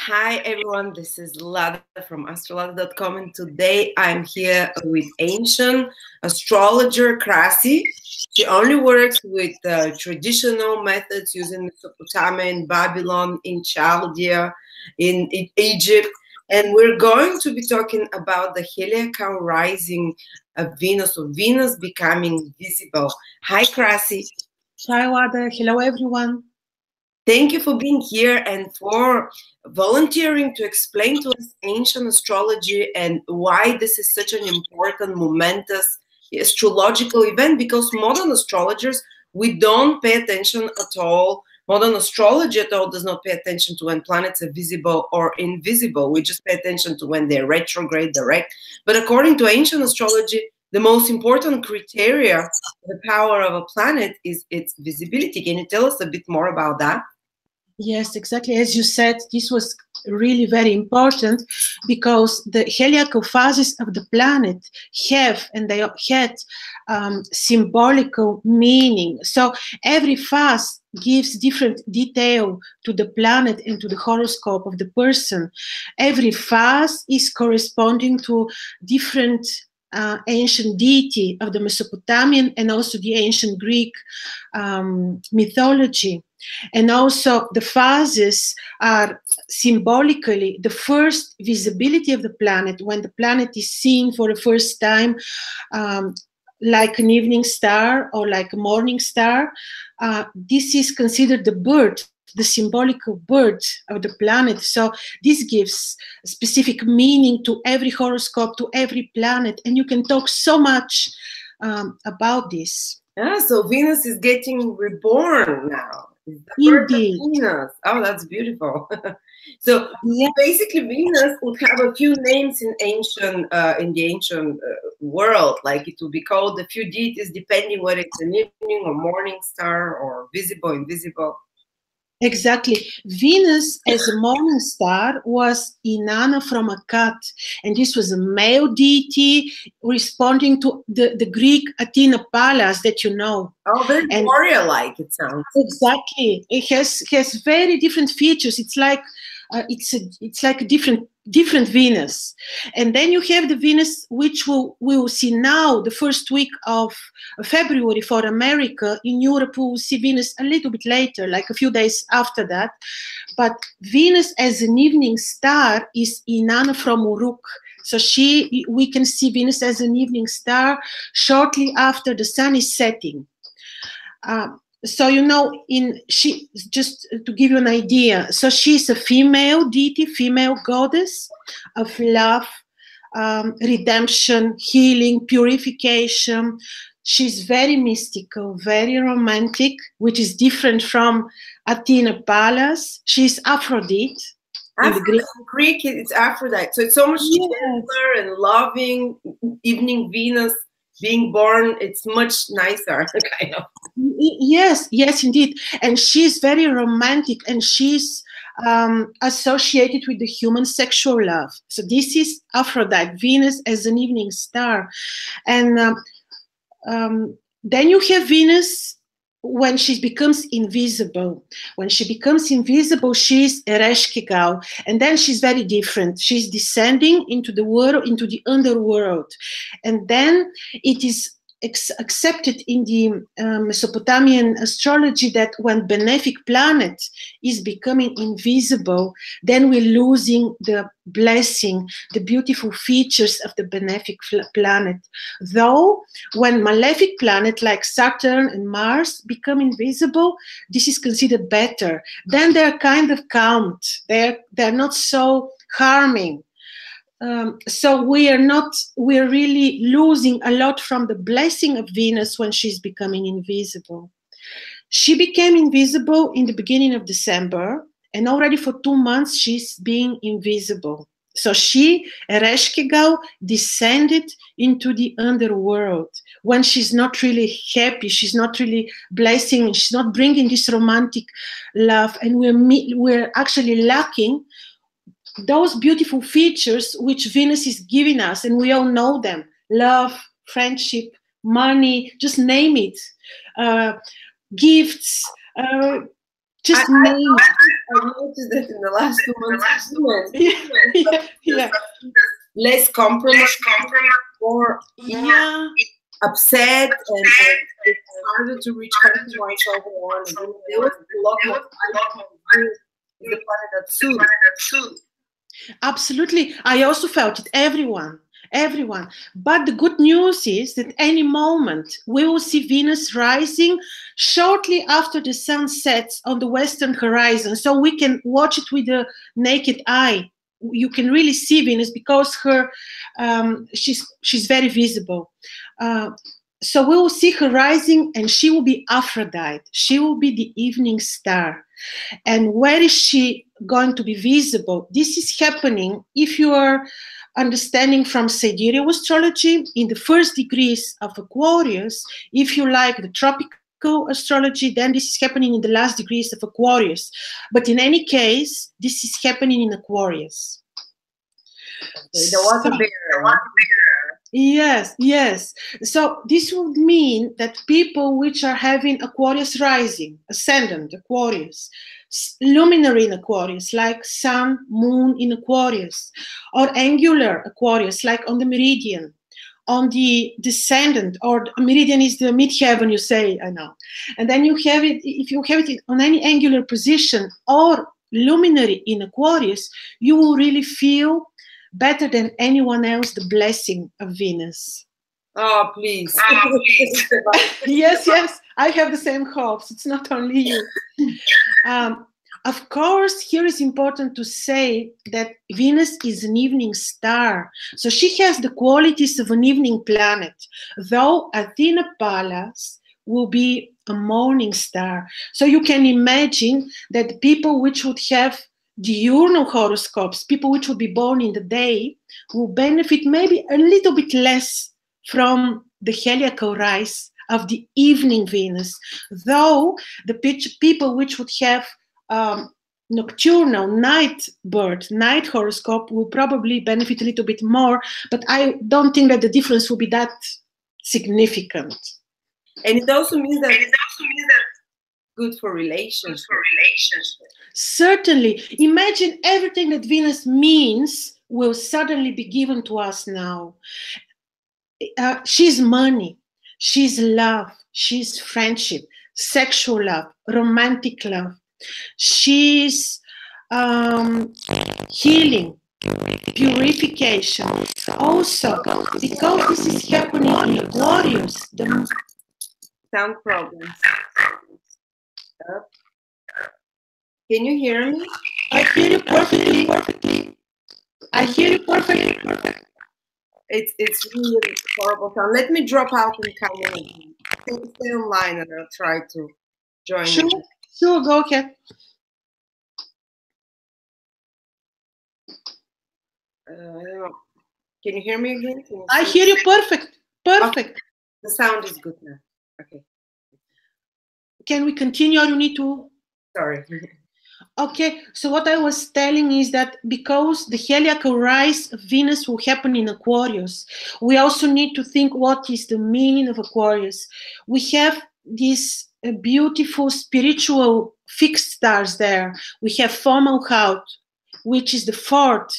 Hi everyone, this is Lada from astrology.com, and today I'm here with ancient astrologer Krasi. She only works with traditional methods using Mesopotamia, in Babylon, in Chaldea, in Egypt, and we're going to be talking about the heliacal rising of Venus, or Venus becoming visible. Hi Krasi. Hi Lada, hello everyone. Thank you for being here and for volunteering to explain to us ancient astrology and why this is such an important, momentous astrological event, because modern astrologers, we don't pay attention at all. Modern astrology at all does not pay attention to when planets are visible or invisible. We just pay attention to when they're retrograde, direct. But according to ancient astrology, the most important criteria of the power of a planet is its visibility. Can you tell us a bit more about that? Yes, exactly. As you said, this was really very important because the heliacal phases of the planet have, and they had symbolical meaning. So every phase gives different detail to the planet and to the horoscope of the person. Every phase is corresponding to different ancient deity of the Mesopotamian and also the ancient Greek mythology. And also the phases are symbolically the first visibility of the planet, when the planet is seen for the first time, like an evening star or like a morning star. This is considered the birth, the symbolical birth of the planet. So this gives specific meaning to every horoscope, to every planet, and you can talk so much about this. Yeah, so Venus is getting reborn now. Indeed. Venus. Oh, that's beautiful. So yeah, basically, Venus would have a few names in the ancient world. Like it would be called a few deities, depending whether it's an evening or morning star or visible, invisible. Exactly. Venus as a morning star was Inanna from Akkad, and this was a male deity responding to the Greek Athena Pallas that you know. Oh, very warrior-like it sounds. Exactly. It has very different features. It's like it's like a different Venus. And then you have the Venus which we will see now, the first week of February for America. In Europe, we will see Venus a little bit later, like a few days after that. But Venus as an evening star is Inanna from Uruk. So we can see Venus as an evening star shortly after the sun is setting. So, you know, just to give you an idea, so she's a female deity, female goddess of love, redemption, healing, purification. She's very mystical, very romantic, which is different from Athena Pallas. She's Aphrodite. In Greek, it's Aphrodite. So it's so much gentler and loving. Evening Venus being born, it's much nicer, kind of. Yes, indeed. And she's very romantic, and she's associated with the human sexual love. So this is Aphrodite, Venus as an evening star. And then you have Venus when she becomes invisible. When she becomes invisible, she's Ereshkigal, and then she's very different. She's descending into the world, into the underworld. And then it is accepted in the Mesopotamian astrology that when benefic planet is becoming invisible, then we're losing the blessing, the beautiful features of the benefic planet. Though when malefic planet like Saturn and Mars become invisible, this is considered better. Then they're kind of calmed. They're not so harming. So we're really losing a lot from the blessing of Venus when she's becoming invisible. She became invisible in the beginning of December, and already for 2 months she's being invisible. So she, Ereshkigal, descended into the underworld when she's not really happy, she's not really blessing, she's not bringing this romantic love, and we're actually lacking those beautiful features which Venus is giving us, and we all know them: love, friendship, money, just name it, gifts, Just name it. I noticed that in the last 2 months, Yeah. less compromise, more upset, and it's harder to reach out to myself on. There was a lot more the planet that suits. Absolutely. I also felt it. Everyone. But the good news is that any moment we will see Venus rising shortly after the sun sets on the western horizon. So we can watch it with the naked eye. You can really see Venus because her she's very visible. So we will see her rising, and she will be Aphrodite. She will be the evening star. And where is she going to be visible? This is happening if you are understanding from sidereal astrology in the first degrees of Aquarius. If you like the tropical astrology, then this is happening in the last degrees of Aquarius. But in any case, this is happening in Aquarius. The water bearer. Yes. So this would mean that people which are having Aquarius rising, ascendant Aquarius, luminary in Aquarius, like sun, moon in Aquarius, or angular Aquarius, like on the meridian, on the descendant, or meridian is the midheaven, you say, I know. And then you have it, if you have it on any angular position or luminary in Aquarius, you will really feel better than anyone else the blessing of Venus. Oh, please. Yes, I have the same hopes. It's not only you. Of course, here is important to say that Venus is an evening star. So she has the qualities of an evening planet, though Athena Pallas will be a morning star. So you can imagine that people which would have diurnal horoscopes, people which would be born in the day, will benefit maybe a little bit less from the heliacal rise of the evening Venus, though the people which would have nocturnal night horoscope will probably benefit a little bit more, but I don't think that the difference will be that significant. And it also means that good for relationships. Certainly. Imagine everything that Venus means will suddenly be given to us now. She's money, she's love, she's friendship, sexual love, romantic love. She's healing, purification. Also, because this is happening in Aquarius, the sound problems. Can you hear me? I hear you perfectly. I hear you perfectly. It's really horrible sound. Let me drop out and come in. Stay online and I'll try to join you. Sure, go ahead. I don't know. Can you hear me again? I hear you perfect. Okay. The sound is good now. Okay. Can we continue or you need to? Sorry. Okay, so what I was telling is that because the heliacal rise of Venus will happen in Aquarius, we also need to think what is the meaning of Aquarius. We have these beautiful spiritual fixed stars there. We have Fomalhaut, which is the fourth,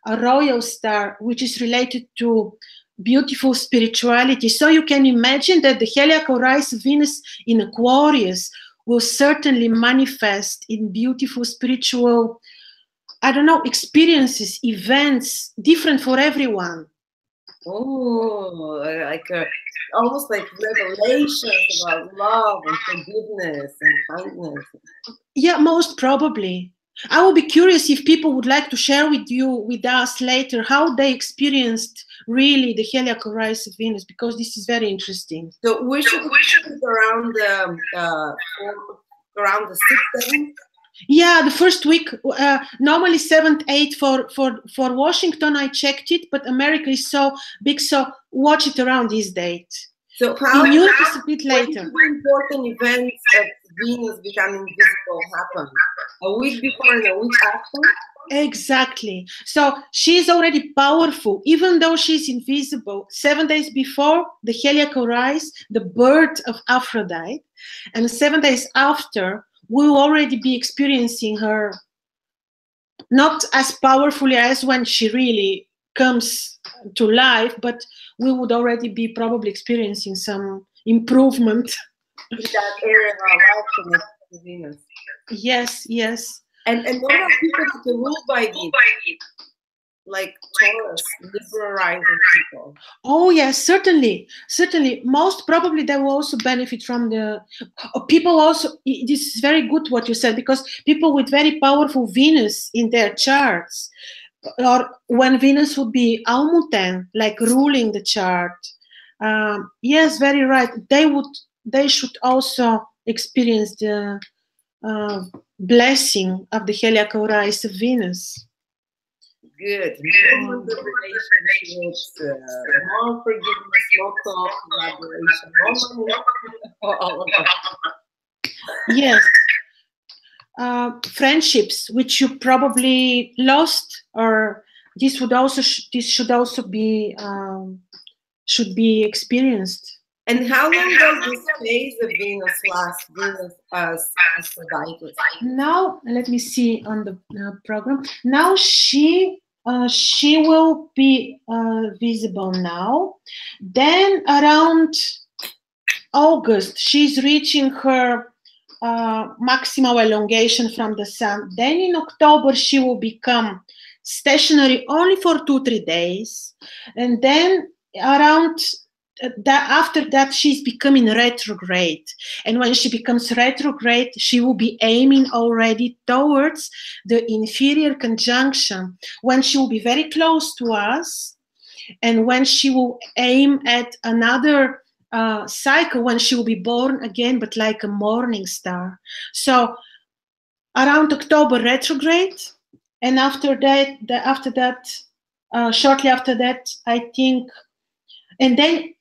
a royal star, which is related to beautiful spirituality. So you can imagine that the heliacal rise of Venus in Aquarius will certainly manifest in beautiful spiritual, experiences, events, different for everyone. Oh, almost like revelations about love and forgiveness and kindness. Yeah, most probably. I will be curious if people would like to share with us later how they experienced really the heliacal rise of Venus, because this is very interesting. So we should around the 6th, 7th. Yeah, the first week, normally 7th, 8th for Washington. I checked it, but America is so big, so watch it around this date. So how in Europe is a bit later. Important events of Venus becoming visible happen? A week before and a week after? Exactly. So she's already powerful, even though she's invisible. 7 days before the heliacal rise, the birth of Aphrodite, and 7 days after, we will already be experiencing her, not as powerfully as when she really comes to life, but we would already be probably experiencing some improvement in that area of our life connected to Venus. Yes, yes. And what about people that are ruled by Venus? Like Taurus, Libra rising people. Oh yes, certainly, certainly. Most probably they will also benefit from the people. Also, this is very good what you said, because people with very powerful Venus in their charts, or when Venus would be Almuten, like ruling the chart. Yes, very right. They should also experience the blessing of the Heliacaurice of Venus. Good. More good relationships, more forgiveness, more talk, collaboration, more money, all of that. Yes. Friendships which you probably lost, or this should also be should be experienced. And how long does this phase of Venus last? Venus as Aphrodite. Now let me see on the program. Now she will be visible now. Then around August, she's reaching her maximal elongation from the sun. Then in October, she will become stationary only for 2-3 days. And then around after that, she's becoming retrograde. And when she becomes retrograde, she will be aiming already towards the inferior conjunction, when she will be very close to us, and when she will aim at another cycle, when she will be born again, but like a morning star. So around October, retrograde, and after that, shortly after that, I think, and then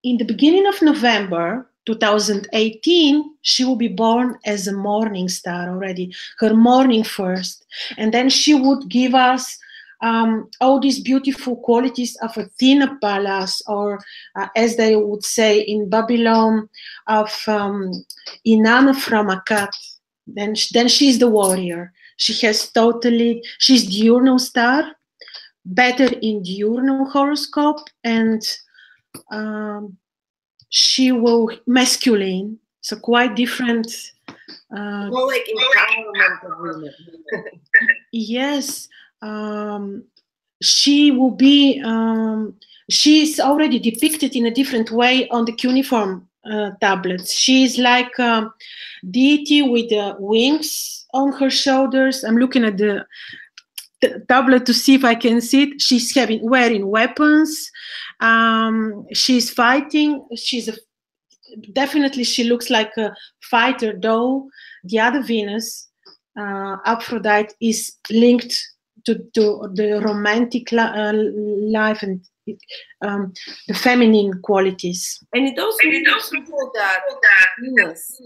in the beginning of November 2018, she will be born as a morning star already, her morning first, and then she would give us all these beautiful qualities of Athena Pallas, or as they would say in Babylon, of Inanna from Akkad. Then she's the warrior. She's diurnal star, better in diurnal horoscope, and she will masculine, so quite different. More like empowerment of women. Yes. She will be, she's already depicted in a different way on the cuneiform tablets. She's like a deity with wings on her shoulders. I'm looking at the tablet to see if I can see it. She's wearing weapons. She's fighting. Definitely she looks like a fighter, though the other Venus, Aphrodite, is linked to the romantic life and the feminine qualities. And it also means that Venus,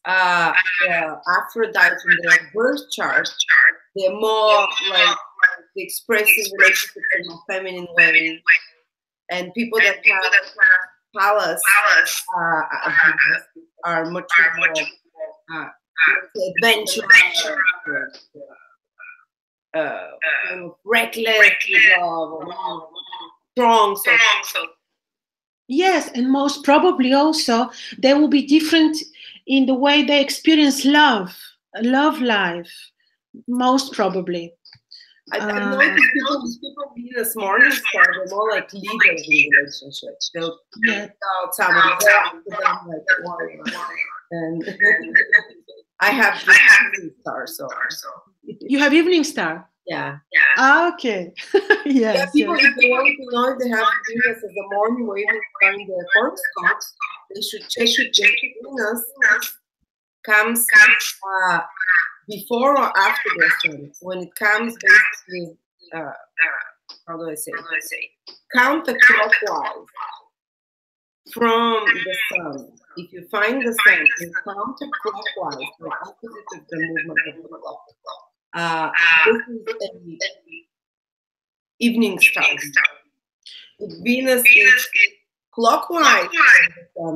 Aphrodite in their birth chart, they're more like the expressive relationship in a feminine way. And people that have Pallas are much more adventurous, reckless, strong. Yes, and most probably also they will be different in the way they experience love life. Most probably. I noticed people being a morning star, they're more like leaders in relationships. They'll out someone like warrior. And I have this evening star, so you have evening star. Yeah. Okay. Yes. Yeah, people, if they want to know if they have Venus as a morning or evening star in their horoscopes, they should check Venus comes before or after the sun. When it comes, basically, how do I say? Counterclockwise from the sun. If you find the sun, you counterclockwise, the opposite of the movement of the clock. This is an evening star. If Venus is clockwise,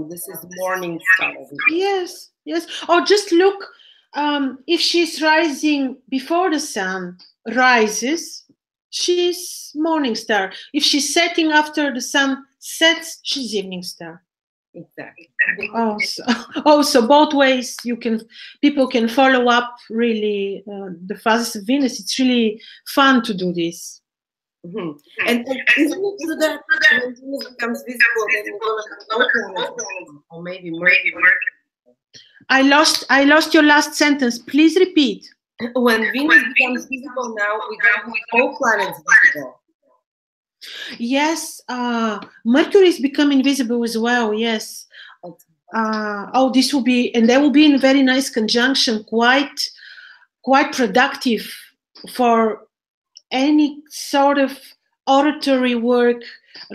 this is morning star. Yes, yes. Or just look if she's rising before the sun rises, she's morning star. If she's setting after the sun sets, she's evening star. Exactly. Also both ways people can follow up really the phases of Venus. It's really fun to do this. Mm-hmm. And isn't it true that when Venus becomes visible, then we're gonna have or maybe Mercury? I lost your last sentence. Please repeat. When Venus becomes visible now, we're gonna have all planets visible. Yes, Mercury is becoming visible as well. Yes. This will be, and there will be in a very nice conjunction, quite productive for any sort of oratory work,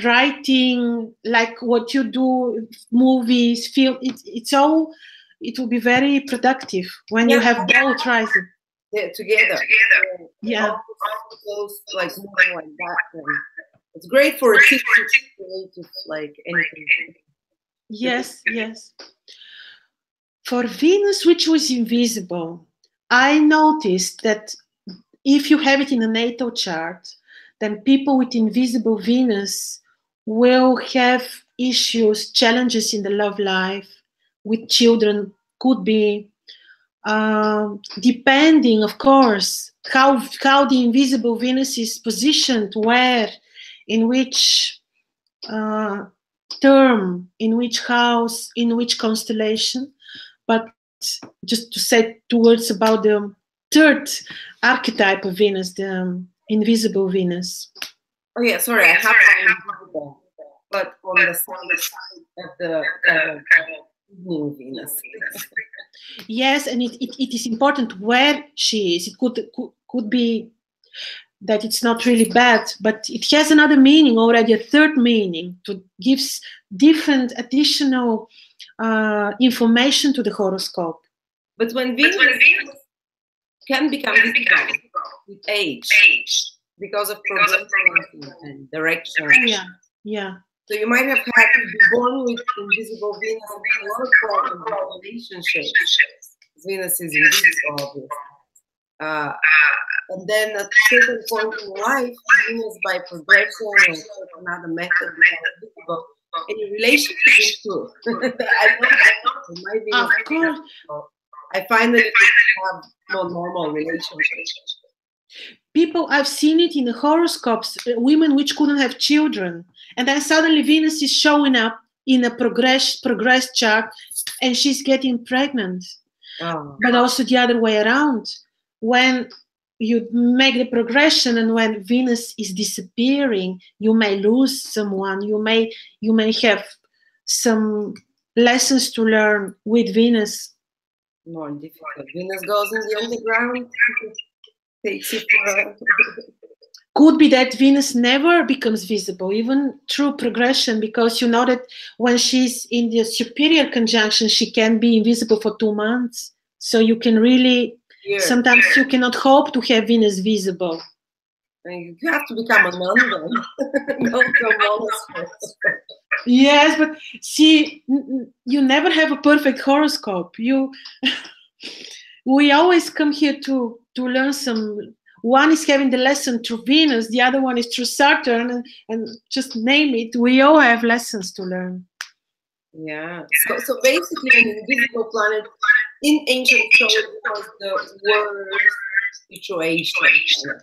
writing, like what you do, movies, film. It will be very productive when you have both rising. Together. Yeah. Those, like more like that. It's great for a teacher to creative, like anything. Yes. For Venus, which was invisible, I noticed that if you have it in a natal chart, then people with invisible Venus will have issues, challenges in the love life with children, could be, depending, of course, how the invisible Venus is positioned, where, in which term, in which house, in which constellation. But just to say 2 words about the third archetype of Venus, the invisible Venus. Oh yeah, sorry, I have invisible, but on the side of the evening Venus. Yes, and it is important where she is. It could be that it's not really bad, but it has another meaning already, a third meaning, to gives different additional information to the horoscope. But when Venus can become visible with age because of progression and direction. Yeah. So you might have had to be born with invisible Venus and a lot of problems in relationships. Venus is invisible. And then at a certain point in life, Venus by progression or another method becomes visible. Any relationship improve. I find that it have more normal relationships. People, I've seen it in the horoscopes, women which couldn't have children, and then suddenly Venus is showing up in a progress chart, and she's getting pregnant. But also the other way around, when you make the progression and when Venus is disappearing, you may lose someone. You may have some lessons to learn with Venus. More difficult. Venus goes in the underground. Takes it for Could be that Venus never becomes visible, even through progression, because you know that when she's in the superior conjunction, she can be invisible for 2 months. So you can really, sometimes you cannot hope to have Venus visible. You have to become a nun then. Yes, but see, you never have a perfect horoscope. We always come here to learn some. One is having the lesson through Venus, the other one is through Saturn, and just name it. We all have lessons to learn. Yeah. So basically, an invisible planet in ancient astrology was the worst situation.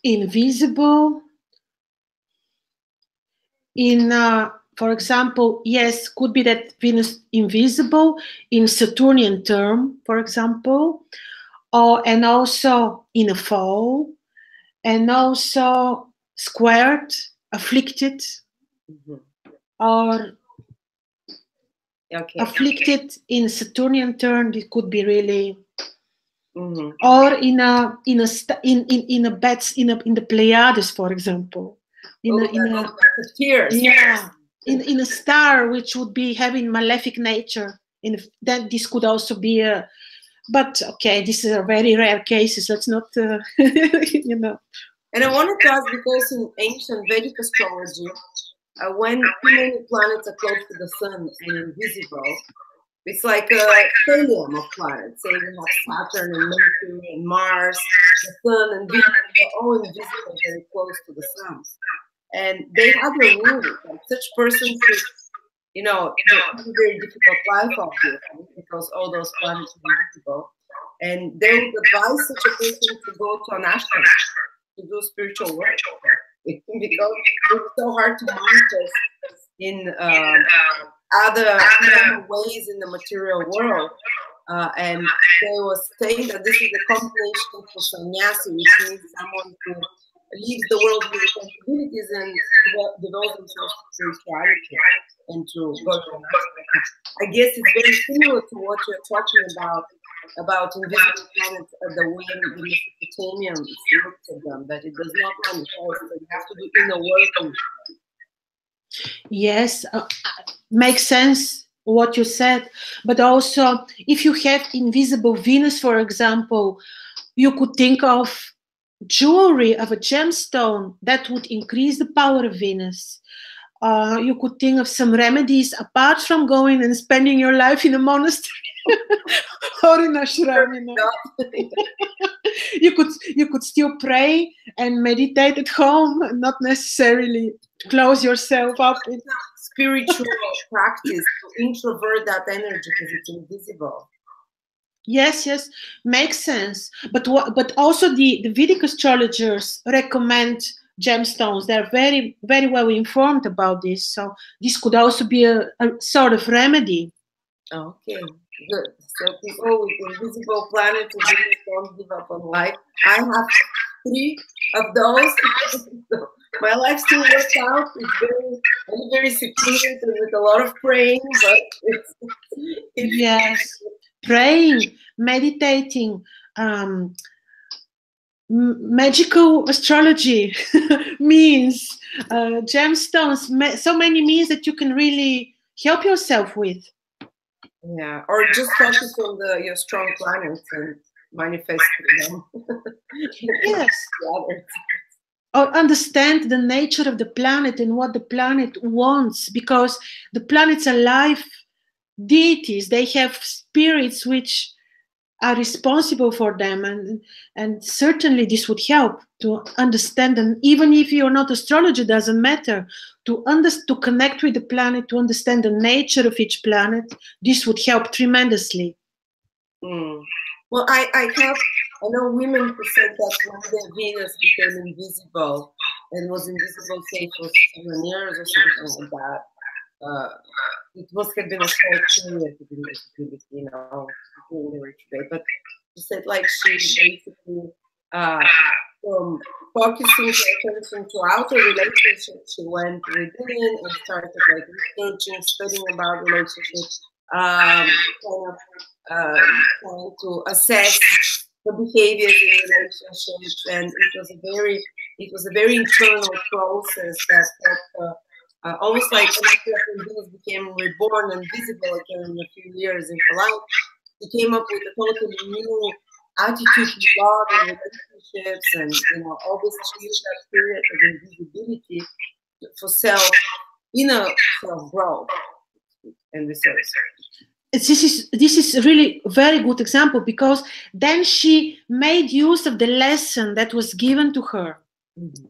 Invisible. For example, yes, could be that Venus invisible in Saturnian term, for example, and also in a fall, and also squared, afflicted, or afflicted in Saturnian term. It could be really, or in the Pleiades, for example, in a star which would be having malefic nature. Then this could also be but okay, these are very rare cases. Let's not, you know. And I wanted to ask, because in ancient Vedic astrology, when too many planets are close to the sun and invisible, It's like a stadium of planets. Say we have Saturn and Mercury and Mars, the Sun and Venus. They're all invisible, very close to the Sun, and they have a rule. Like such persons, they have a very difficult life, obviously, because all those planets are invisible. And they would advise such a person to go to an ashram to do spiritual work, because it's so hard to manifest in other ways in the material world. And they were saying that this is a combination for sannyasi, which means someone who leaves the world with responsibilities and devotes themselves to spirituality and to go to an ashram. I guess it's very similar to what you're talking about invisible planets, the way the Mesopotamians looked at them, that it does not manifest, that you have to do inner work. Yes, makes sense what you said. But also, if you have invisible Venus, for example, you could think of jewelry, of a gemstone that would increase the power of Venus. You could think of some remedies apart from going and spending your life in a monastery or in a ashram. You could still pray and meditate at home, not necessarily close yourself up. Spiritual practice to introvert that energy because it's invisible. Yes, makes sense. But also the Vedic astrologers recommend gemstones. They're very, very well informed about this. So this could also be a sort of remedy. Okay, good. So people with invisible planets don't give up on life. I have 3 of those. So my life still works out. I'm very secluded and with a lot of praying, but it's yes, praying, meditating, magical astrology means gemstones, so many means that you can really help yourself with. Yeah, or just focus on your strong planets and manifest them. Yes. Or understand the nature of the planet and what the planet wants, because the planets are life deities. They have spirits which are responsible for them, and certainly this would help to understand. And even if you're not astrologer, doesn't matter, to connect with the planet, to understand the nature of each planet. This would help tremendously. Well, I know women who said that when their Venus became invisible and was invisible, say, for 7 years or something like that, it must have been a short period of invisibility, during the retrograde. But she said, like, she basically, from focusing her attention to outer relationships, she went within and started, like, researching, studying about relationships, trying to assess the behaviors in relationships, and it was a very internal process that almost like when Venus became reborn and visible again in a few years in her life, she came up with a totally new attitude to love and relationships, and all this. She used that period of invisibility for inner self-growth and research. This is really a very good example, because then she made use of the lesson that was given to her. Mm-hmm.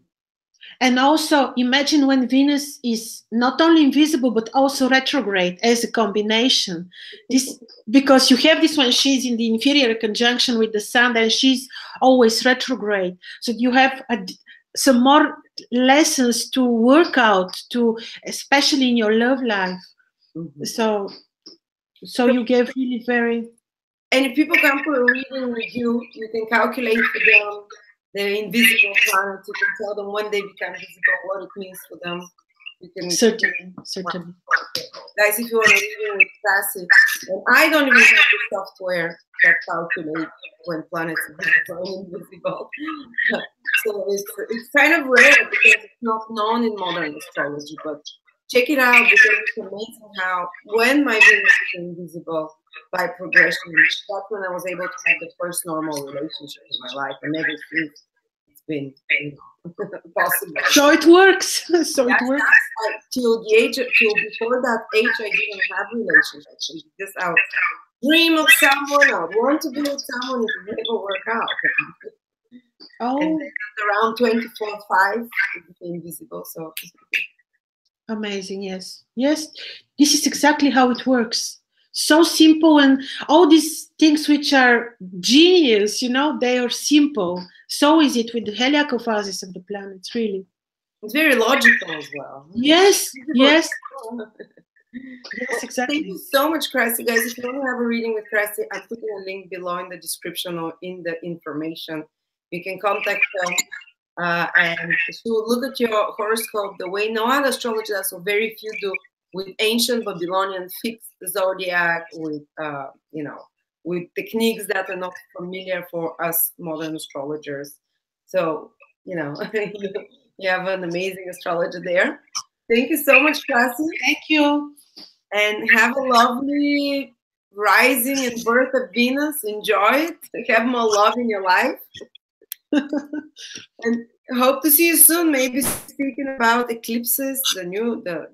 And also imagine when Venus is not only invisible but also retrograde as a combination. This, because you have this when she's in the inferior conjunction with the Sun, and she's always retrograde. So you have some more lessons to work out, especially in your love life. Mm-hmm. So you gave really very. And if people come for a reading with you, you can calculate for them the invisible planets. You can tell them when they become visible, what it means for them. You can certainly. Guys, if you want to read with Krasi, and I don't even have the software that calculates when planets are visible and invisible. So it's kind of rare because it's not known in modern astrology, but check it out, because it's amazing how when my Venus became visible by progression, that's when I was able to have the first normal relationship in my life, and ever since it's been possible. So it works. So Yes, it works. till before that age, I didn't have relationships. Just I dream of someone, I want to be with someone, it would never work out. Oh, And then around 24, 5, it became visible. So amazing. Yes. Yes. This is exactly how it works. So simple, and all these things which are genius, you know, they are simple. So is it with the heliacal phases of the planets, really. it's very logical as well. Yes. Yes. Yes, exactly. Thank you so much, Krasi. Guys, if you want to have a reading with Krasi, I'm putting a link below in the description or in the information. You can contact them and to look at your horoscope the way no other astrologer does, so very few do, with ancient Babylonian fixed zodiac, with you know, with techniques that are not familiar for us modern astrologers. So, you know, you have an amazing astrologer there. Thank you so much, Krasi. Thank you. And have a lovely rising and birth of Venus. Enjoy it. Have more love in your life. And hope to see you soon. Maybe speaking about eclipses, the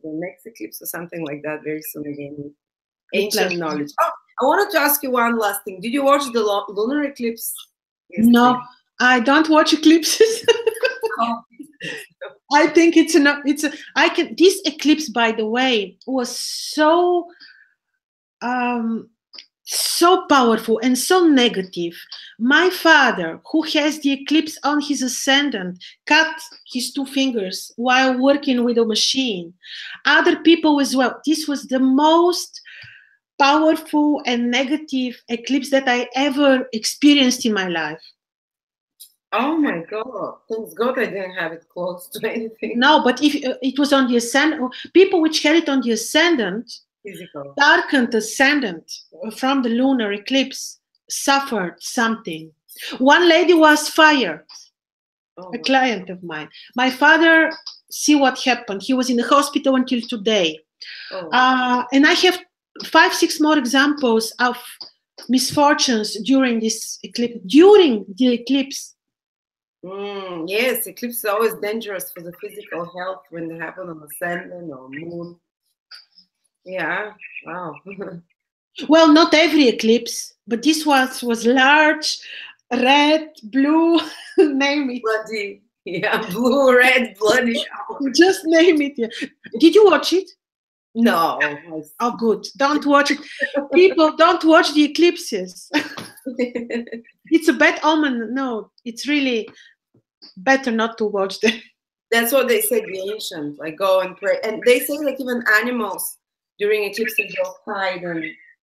next eclipse or something like that very soon again. Ancient knowledge. Oh, I wanted to ask you one last thing. Did you watch the lunar eclipse yesterday? No, I don't watch eclipses. Oh. I think it's enough. This eclipse, by the way, was so so powerful and so negative. My father, who has the eclipse on his ascendant, cut his 2 fingers while working with a machine. Other people as well. This was the most powerful and negative eclipse that I ever experienced in my life. Oh my God! Thank God I didn't have it close to anything. No, but if it was on the ascendant, people which had it on the ascendant, physical, darkened ascendant from the lunar eclipse, suffered something. One lady was fired. A client of mine. My father, see what happened. He was in the hospital until today. And I have 5, 6 more examples of misfortunes during this eclipse. During the eclipse. Yes, eclipse is always dangerous for the physical health when they happen on ascendant or moon. Yeah, wow. Well, not every eclipse, but this was large, red, blue, name it. Bloody, yeah, blue, red, bloody. Just name it. Yeah. Did you watch it? No. Oh, good. Don't watch it. People, don't watch the eclipses. It's a bad omen. No, it's really better not to watch them. That's what they say, the ancients. Like, go and pray. And they say, like, even animals during eclipses go hide and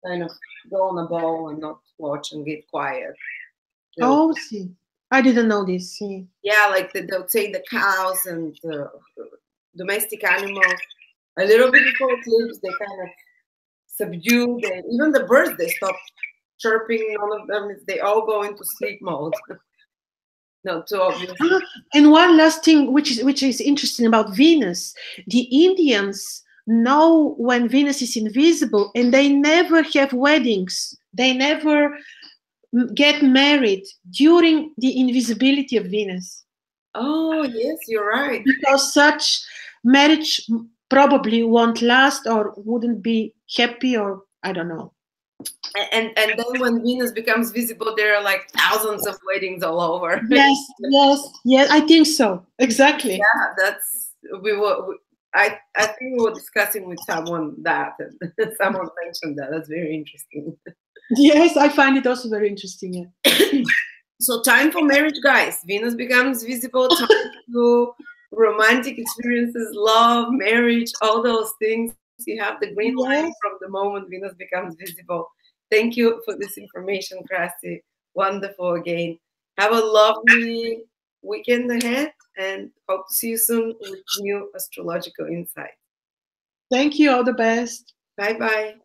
kind of go on a ball and not watch and get quiet. Oh, see. I didn't know this. See. Yeah, like they'll say the cows and the domestic animals. A little bit before eclipse, they kind of subdue. Even the birds, they stop chirping. None of them, they all go into sleep mode. Not too obvious. And one last thing, which is interesting about Venus, the Indians know when Venus is invisible, and they never have weddings. They never get married during the invisibility of Venus. Oh, yes, you're right. Because such marriage probably won't last or wouldn't be happy, or I don't know. And then when Venus becomes visible, there are like thousands of weddings all over. Yes, I think so. Exactly. Yeah, that's I think we were discussing with someone that, and someone mentioned that. That's very interesting. Yes, I find it also very interesting. Yeah. So time for marriage, guys. Venus becomes visible. Time to romantic experiences, love, marriage, all those things. You have the green line from the moment Venus becomes visible. Thank you for this information, Krasi. Wonderful again. Have a lovely weekend ahead and hope to see you soon with new astrological insights. Thank you. All the best. Bye-bye.